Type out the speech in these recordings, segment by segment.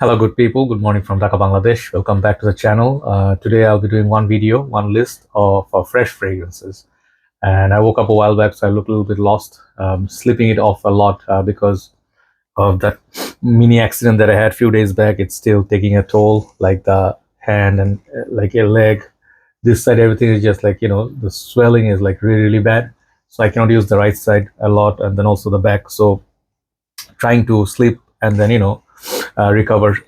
Hello, good people. Good morning from Dhaka, Bangladesh. Welcome back to the channel. Today, I'll be doing one video, one list of fresh fragrances. And I woke up a while back, so I look a little bit lost, sleeping it off a lot because of that mini accident that I had a few days back. It's still taking a toll, like the hand and like a leg. This side, everything is just like, the swelling is like really, really bad. So I cannot use the right side a lot, and then also the back. So trying to sleep and then recover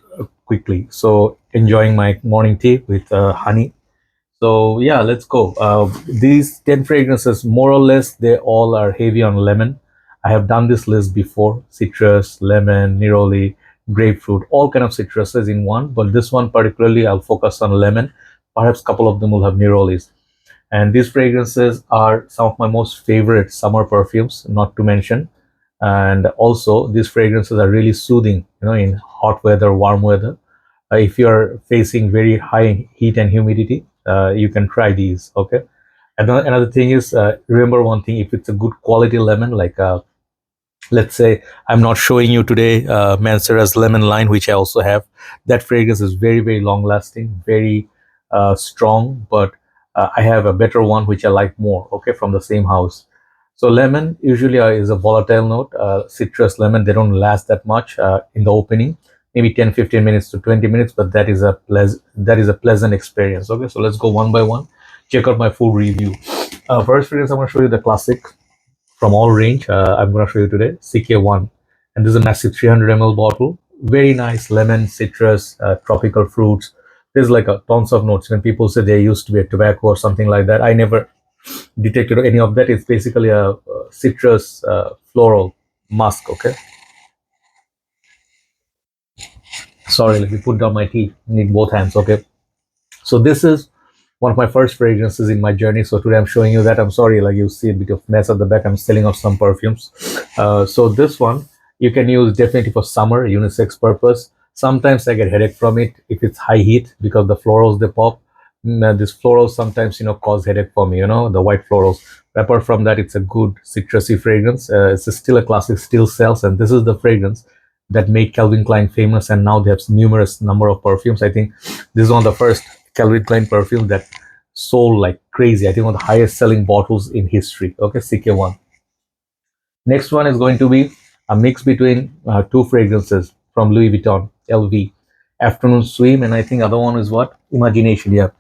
quickly. So enjoying my morning tea with honey. So yeah, let's go. These 10 fragrances, more or less, they all are heavy on lemon. I have done this list before: citrus, lemon, neroli, grapefruit, all kind of citruses in one. But this one particularly, I'll focus on lemon. Perhaps a couple of them will have nerolis. And these fragrances are some of my most favorite summer perfumes, not to mention. And also, these fragrances are really soothing, in hot weather, warm weather. If you're facing very high heat and humidity, you can try these. Okay. And then another thing is, remember one thing: if it's a good quality lemon, like let's say I'm not showing you today Mancera's lemon line, which I also have. That fragrance is very, very long lasting, very strong, but I have a better one which I like more, okay, from the same house. So lemon usually is a volatile note. Citrus, lemon, they don't last that much in the opening, maybe 10-15 minutes to 20 minutes, but that is a pleasant experience. Okay, so let's go one by one, check out my full review. First fragrance, I'm going to show you the classic from all range. I'm going to show you today CK1, and this is a massive 300 ml bottle. Very nice lemon, citrus, tropical fruits. There's like a tons of notes. When people say there used to be a tobacco or something like that, I never detected any of that. It's basically a citrus floral musk. Okay, sorry, let me put down my tea. Need both hands. Okay, so this is one of my first fragrances in my journey. So today I'm showing you that. I'm sorry, like you see a bit of mess at the back. I'm selling off some perfumes. So this one you can use definitely for summer, unisex purpose. Sometimes I get headache from it if it's high heat because the florals they pop. These florals sometimes cause headache for me. The white florals. But apart from that, it's a good citrusy fragrance. It's still a classic, still sells, and this is the fragrance that made Calvin Klein famous. And now they have numerous number of perfumes. I think this is one of the first Calvin Klein perfume that sold like crazy. I think one of the highest selling bottles in history. Okay, CK1. Next one is going to be a mix between two fragrances from Louis Vuitton, LV. Afternoon Swim, and I think other one is what? Imagination, yeah.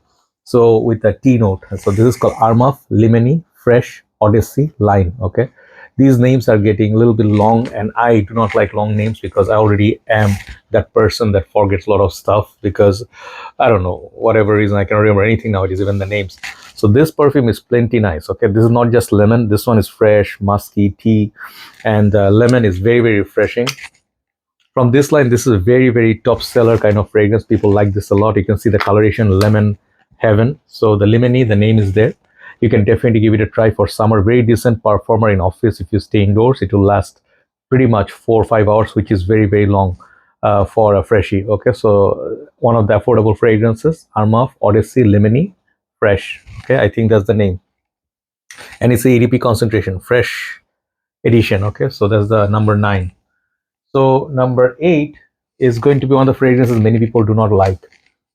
So with a T note. So this is called Armaf, Limoni, Fresh, Odyssey, Line. Okay. These names are getting a little bit long, and I do not like long names because I already am that person that forgets a lot of stuff because I don't know, whatever reason, I cannot remember anything nowadays, even the names. So this perfume is plenty nice. Okay, this is not just lemon. This one is fresh, musky, tea, and lemon is very, very refreshing. From this line, this is a very, very top seller kind of fragrance. People like this a lot. You can see the coloration, lemon heaven. So the Limoni, the name is there. You can definitely give it a try for summer. Very decent performer in office. If you stay indoors, it will last pretty much 4 or 5 hours, which is very, very long for a freshie. Okay, so one of the affordable fragrances, Armaf, Odyssey, Limoni, Fresh. Okay, I think that's the name. And it's a EDP concentration, fresh edition. Okay, so that's the number 9. So number 8 is going to be one of the fragrances many people do not like.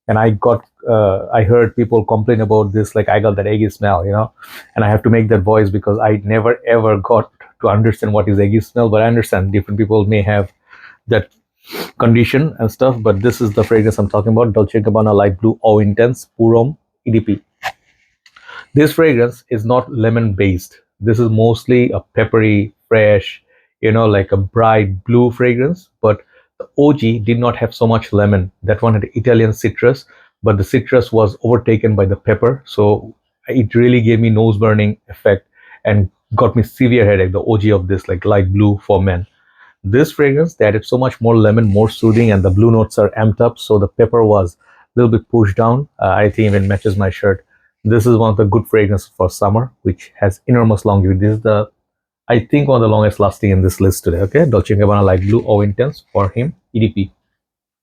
And I heard people complain about this, like I got that eggy smell, and I have to make that voice because I never ever got to understand what is eggy smell, but I understand different people may have that condition and stuff. But this is the fragrance I'm talking about, Dolce & Gabbana Light Blue Eau Intense Pour EDP. This fragrance is not lemon based. This is mostly a peppery, fresh, like a bright blue fragrance. But the OG did not have so much lemon. That one had Italian citrus, but the citrus was overtaken by the pepper. So it really gave me nose burning effect and got me severe headache. The OG of this, like light blue for men. This fragrance, they added so much more lemon, more soothing, and the blue notes are amped up. So the pepper was a little bit pushed down. I think even matches my shirt. This is one of the good fragrances for summer, which has enormous longevity. This is I think one of the longest lasting in this list today. Okay, Dolce & Gabbana Light Blue Eau Intense for him, EDP.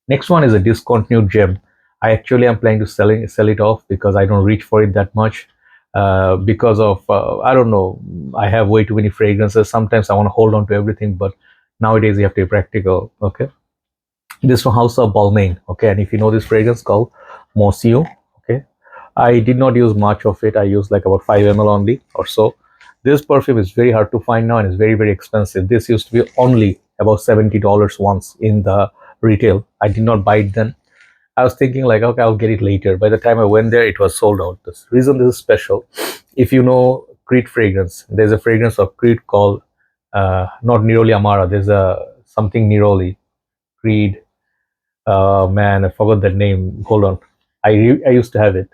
Next one is a discontinued gem. I actually am planning to sell it off because I don't reach for it that much. Because of I don't know, I have way too many fragrances. Sometimes I want to hold on to everything, but nowadays you have to be practical. Okay, This from House of Balmain, okay. And if you know this fragrance called Monsieur, okay. I did not use much of it. I used like about 5 ml only or so. This perfume is very hard to find now and it's very, very expensive. This used to be only about $70 once in the retail. I did not buy it then. I was thinking like, okay, I'll get it later. By the time I went there, it was sold out. The reason this is special, if you know Creed fragrance, there's a fragrance of Creed called not Neroli Amara. There's a something Neroli Creed. Man, I forgot that name. Hold on. I used to have it.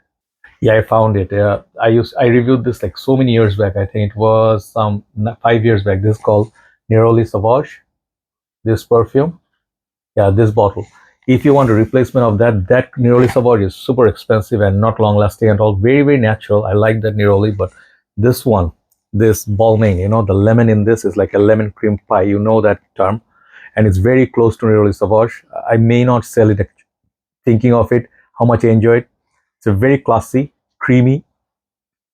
Yeah, I found it. I reviewed this like so many years back. I think it was 5 years back. This is called Neroli Sauvage. This perfume. Yeah, this bottle. If you want a replacement of that, that Neroli Sauvage is super expensive and not long lasting at all. Very, very natural. I like that Neroli, but this one, this Balmain, the lemon in this is like a lemon cream pie. You know that term, and it's very close to Neroli Sauvage. I may not sell it. Thinking of it, how much I enjoy it. It's a very classy, creamy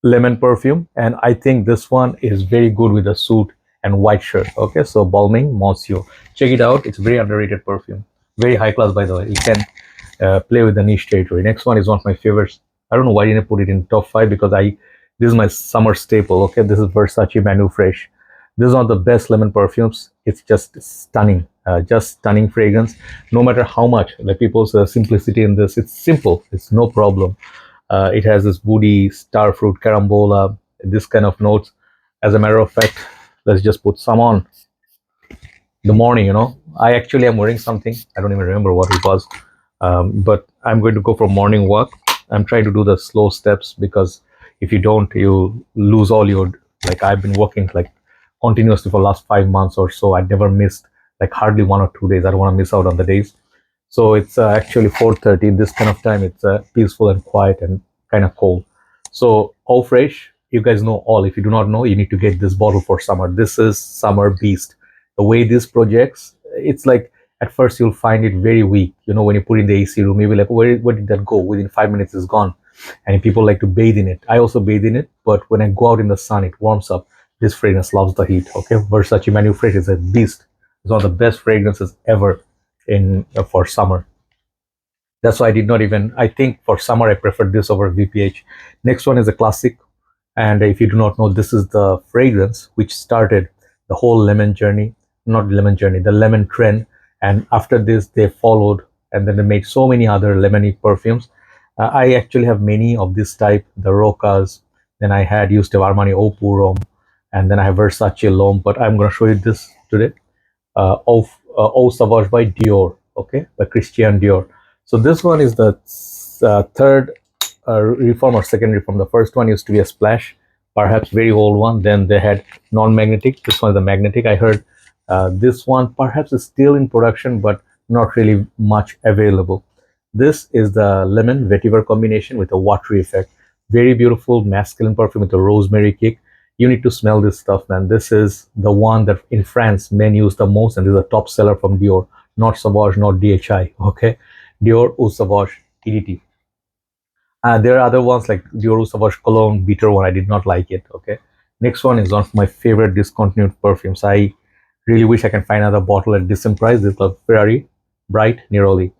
lemon perfume, and I think this one is very good with a suit and white shirt. Okay, so Balmain Monsieur, check it out. It's very underrated perfume, very high class, by the way. You can play with the niche territory. Next one is one of my favorites. I don't know why I didn't put it in top 5 because this is my summer staple. Okay, this is Versace Man Eau Fraiche. This is one of the best lemon perfumes. It's just stunning fragrance. No matter how much like people's simplicity in this, it's simple. It's no problem. It has this woody, starfruit, carambola, this kind of notes. As a matter of fact, let's just put some on the morning. I actually am wearing something. I don't even remember what it was, but I'm going to go for morning walk. I'm trying to do the slow steps because if you don't, you lose all your, like I've been working like continuously for the last 5 months or so. I never missed like hardly 1 or 2 days. I don't want to miss out on the days. So it's actually 4:30. This kind of time, it's peaceful and quiet and kind of cold. So Eau Fraiche, you guys know all. If you do not know, you need to get this bottle for summer. This is summer beast. The way this projects, it's like at first you'll find it very weak. When you put in the AC room, you'll be like, where did that go? Within 5 minutes, it's gone. And people like to bathe in it. I also bathe in it, but when I go out in the sun, it warms up. This fragrance loves the heat. Okay, Versace Man Eau Fraiche is a beast. It's one of the best fragrances ever in for summer. That's why I did not even, I think for summer I prefer this over VPH. Next one is a classic, and if you do not know, this is the fragrance which started the whole lemon journey. Not lemon journey, the lemon trend. And after this they followed, and then they made so many other lemony perfumes. I actually have many of this type, the Rocas. Then I had used to Armani Eau Puro, and then I have Versace L'Homme, but I'm going to show you this today. Eau Sauvage by Dior, okay, by Christian Dior. So this one is the third reform or second reform. The first one used to be a splash, perhaps very old one. Then they had non-magnetic. This one is the magnetic. I heard this one perhaps is still in production, but not really much available. This is the lemon vetiver combination with a watery effect. Very beautiful masculine perfume with a rosemary kick. You need to smell this stuff, man. This is the one that in France men use the most, and this is a top seller from Dior, not Sauvage, not DHI. Okay, Dior Eau Sauvage EDT. There are other ones like Dior Eau Sauvage Cologne, bitter one. I did not like it. Okay, next one is one of my favorite discontinued perfumes. I really wish I can find another bottle at decent price. This is called Ferrari Bright Neroli.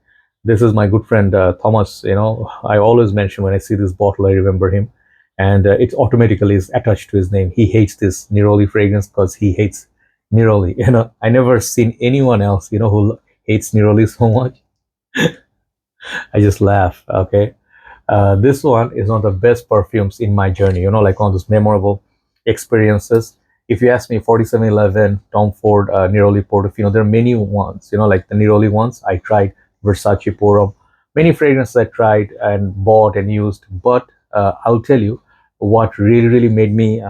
This is my good friend Thomas. I always mention when I see this bottle, I remember him, and it automatically is attached to his name. He hates this Neroli fragrance because he hates Neroli. I never seen anyone else who hates Neroli so much. I just laugh. Okay, this one is one of the best perfumes in my journey. Like one of those memorable experiences. If you ask me, 4711, Tom Ford, Neroli Portofino, there are many ones. Like the Neroli ones I tried. Versace Puro, many fragrances I tried and bought and used, but I'll tell you what really made me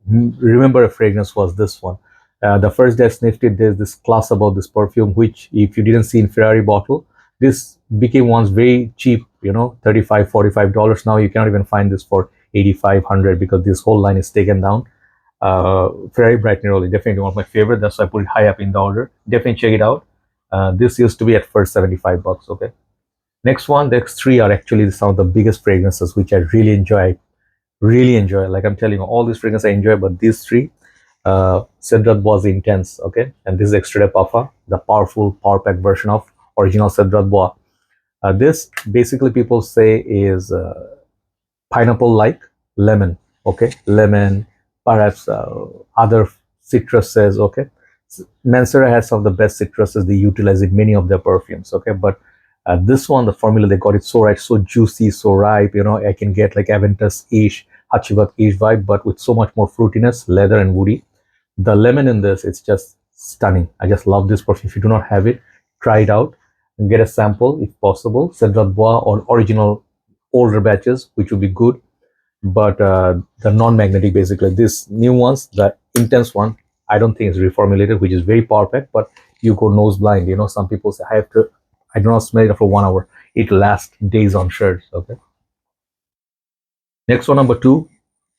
remember a fragrance was this one. The first day I sniffed it, there's this class about this perfume, which if you didn't see in Ferrari bottle, this became once very cheap, $35, $45. Now you cannot even find this for 85, 100 because this whole line is taken down. Ferrari Bright Neroli, definitely one of my favorite. That's why I put it high up in the order. Definitely check it out. This used to be at first $75. Okay. Next one, the next three are actually some of the biggest fragrances which I really enjoy. Really enjoy. Like I'm telling you, all these fragrances I enjoy, but these three, Cedrat was intense. Okay, and this is Extra de Parfum, the powerful power pack version of original Cedrat Bois. This basically people say is pineapple like lemon, okay, lemon, perhaps other citruses, okay. Mancera has some of the best citruses they utilize in many of their perfumes, okay, but this one, the formula they got it so right, so juicy, so ripe, you know, I can get like Aventus-ish, Hachivat-ish vibe, but with so much more fruitiness, leather and woody. The lemon in this, it's just stunning. I just love this perfume. If you do not have it, try it out and get a sample if possible. Cedrat Bois or original older batches, which would be good, but the non-magnetic, basically this new ones, the intense one, I don't think it's reformulated, which is very perfect, but you go nose blind, you know. Some people say I do not smell it after 1 hour. It lasts days on shirts, okay. Next one, number 2,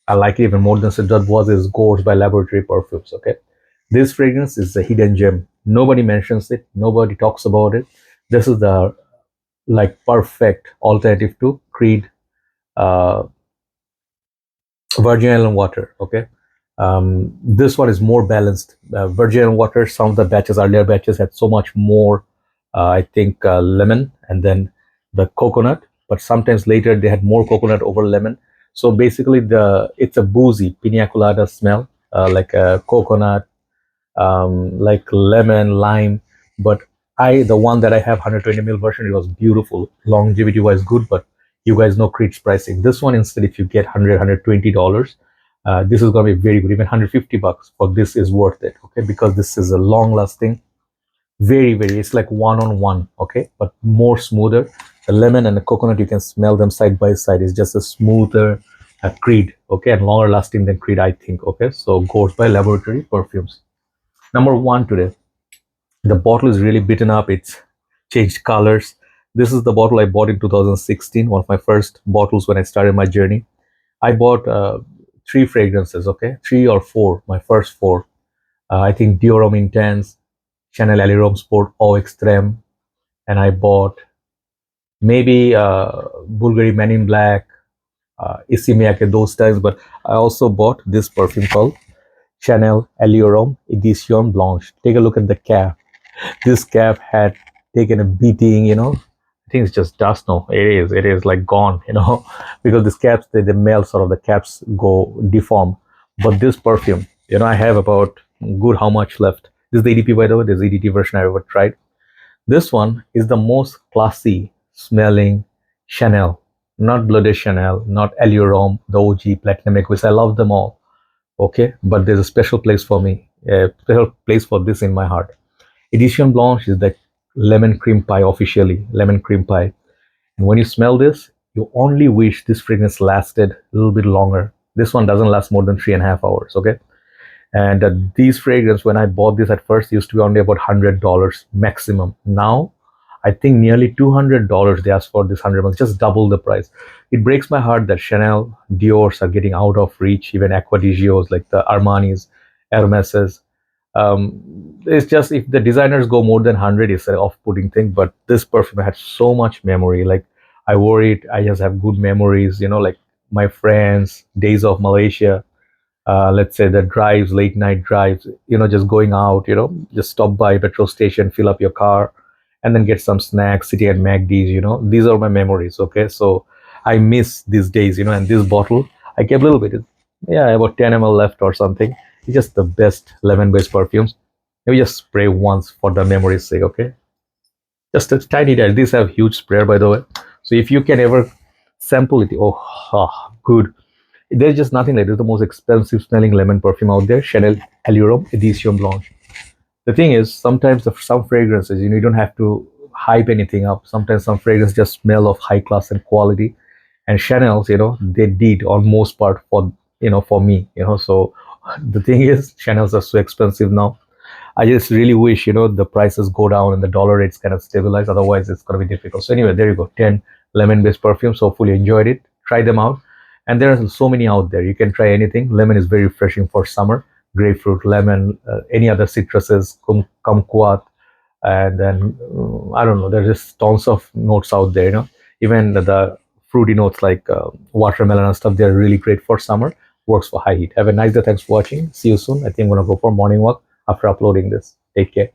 I like it even more than Cedrat Bois, is Gorse by Laboratory Perfumes, okay. This fragrance is a hidden gem. Nobody mentions it, nobody talks about it. This is the like perfect alternative to Creed Virgin Island water, okay. This one is more balanced. Virgin Island water, some of the batches, earlier batches, had so much more I think lemon and then the coconut, but sometimes later they had more coconut over lemon. So basically it's a boozy pina colada smell, like a coconut, like lemon, lime. But the one that I have, 120 ml version, it was beautiful, longevity wise good, but you guys know Creed's pricing. This one, instead, if you get $120, this is going to be very good. Even $150 for this is worth it, okay, because this is a long lasting, very, it's like one-on-one, okay, but more smoother. The lemon and the coconut, you can smell them side by side. It's just a smoother Creed, okay, and longer lasting than Creed, I think, okay. So Gorse by Laboratory Perfumes. Number 1 today. The bottle is really beaten up, it's changed colors. This is the bottle I bought in 2016, one of my first bottles when I started my journey. I bought 3 fragrances, okay, 3 or 4, my first 4. I think Dior Homme Intense, Chanel Allure Sport Eau Extreme, and I bought maybe Bulgari Men in Black, Isimiake, those times. But I also bought this perfume called Chanel Allure Edition Blanche. Take a look at the cap. This cap had taken a beating, you know. I think it's just dust now. It is like gone, you know, because these caps, the melt sort of the caps go deform. But this perfume, you know, I have about good how much left. This is the EDP, by the way. This is the EDT version I ever tried. This one is the most classy smelling Chanel, not Bloody Chanel, not Allure, the OG Platinum Equus. I love them all, okay, but there's a special place for me, a special place for this in my heart. Edition Blanche is the lemon cream pie, officially lemon cream pie, and when you smell this, you only wish this fragrance lasted a little bit longer. This one doesn't last more than 3.5 hours, okay. And these fragrance, when I bought this at first, used to be only about $100 maximum. Now I think nearly $200 they ask for this 100 ml, just double the price. It breaks my heart that Chanel, Dior's are getting out of reach, even Acqua di Gio's, like the Armani's, Hermes's. It's just, if the designers go more than 100, it's an off-putting thing. But this perfume had so much memory. Like, I wore it, I just have good memories, you know, like my friends, days of Malaysia, let's say the drives, late night drives, you know, just going out, you know, just stop by a petrol station, fill up your car, and then get some snacks, sitting at McD's, you know. These are my memories, okay. So I miss these days, you know. And this bottle, I kept a little bit, yeah, about 10 ml left or something. It's just the best lemon based perfumes. Maybe just spray once for the memory's sake, okay. Just a tiny dash. These have huge sprayer, by the way. So if you can ever sample it, good. There's just nothing like this. The most expensive smelling lemon perfume out there, Chanel Allure Edition Blanche. The thing is, sometimes some fragrances, you know, you don't have to hype anything up. Sometimes some fragrances just smell of high class and quality. And Chanel's, you know, they did on most part for, you know, for me, you know. So the thing is, Chanel's are so expensive now. I just really wish, you know, the prices go down and the dollar rates kind of stabilize. Otherwise, it's going to be difficult. So anyway, there you go. 10 lemon-based perfumes. Hopefully you enjoyed it. Try them out. And there are so many out there. You can try anything. Lemon is very refreshing for summer. Grapefruit, lemon, any other citruses, kumquat, and then I don't know. There's just tons of notes out there. You know, even the fruity notes like watermelon and stuff. They're really great for summer. Works for high heat. Have a nice day. Thanks for watching. See you soon. I think I'm gonna go for a morning walk after uploading this. Take care.